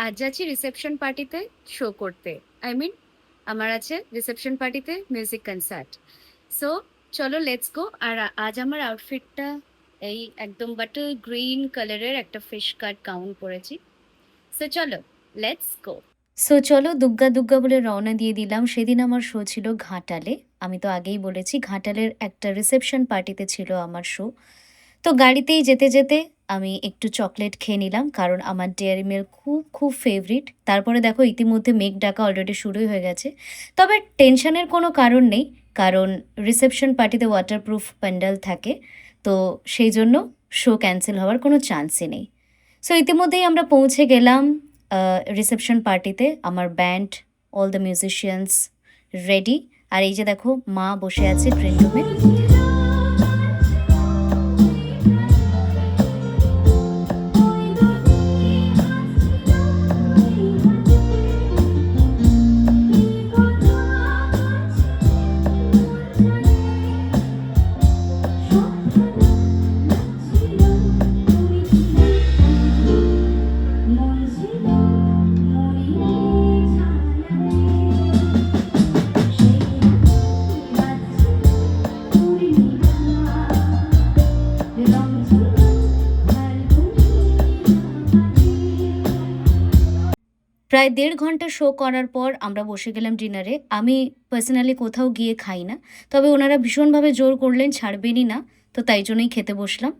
আজ যাচ্ছি রিসেপশন পার্টিতে শো করতে। আই মিন আমার আছে রিসেপশন পার্টিতে মিউজিক কনসার্ট। সো চলো লেটস গো। আর আজ আমার আউটফিটটা এই একদম বাটার গ্রিন কালারের একটা ফিশ কাট গাউন পরেছি। সো চলো লেটস গো। চলো দুগ্গা দুগ্গা বলে রওনা দিয়ে দিলাম। সেদিন আমার শো ছিল ঘাটালে। আমি তো আগেই বলেছি ঘাটালের একটা রিসেপশন পার্টিতে ছিল আমার শো। তো গাড়িতেই যেতে যেতে আমি একটু চকলেট খেয়ে নিলাম, কারণ আমার ডেয়ারি মিল্ক খুব খুব ফেভারিট। তারপরে দেখো ইতিমধ্যে মেঘ ডাকা অলরেডি শুরুই হয়ে গেছে। তবে টেনশনের কোনো কারণ নেই, কারণ রিসেপশন পার্টিতে ওয়াটারপ্রুফ প্যান্ডেল থাকে। তো সেই জন্য শো ক্যান্সেল হওয়ার কোনো চান্সই নেই। সো ইতিমধ্যেই আমরা পৌঁছে গেলাম রিসেপশন পার্টিতে। আমার band, all the musicians ready. আর এই যে দেখো মা বসে আছে ট্রেন রুমে। প্রায় ১.৫ ঘন্টা শো করার পর আমরা বসে গেলাম ডিনারে। আমি পার্সোনালি কোথাও গিয়ে খাই না, তবে ওনারা ভীষণভাবে জোর করলেন, ছাড়বেনই না। তো তাই জন্যই খেতে বসলাম।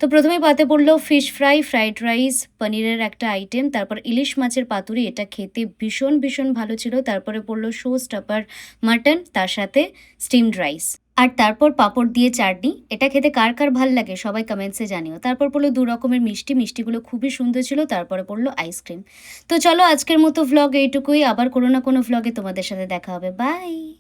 তো প্রথমেই পাতে পড়লো ফিশ ফ্রাই, ফ্রাইড রাইস, পনিরের একটা আইটেম, তারপর ইলিশ মাছের পাতুরি। এটা খেতে ভীষণ ভীষণ ভালো ছিল। তারপরে পড়লো শো স্টপার মাটন, তার সাথে স্টিমড রাইস। আর তারপর পাঁপড় দিয়ে চাটনি। এটা খেতে কার কার ভাল লাগে সবাই কমেন্টসে জানিও। তারপর পড়লো ২ রকমের মিষ্টি, মিষ্টিগুলো খুবই সুন্দর ছিল। তারপরে পড়লো আইসক্রিম। তো চলো আজকের মতো ভ্লগ এইটুকুই। আবার কোনো না কোনো ভ্লগে তোমাদের সাথে দেখা হবে। বাই।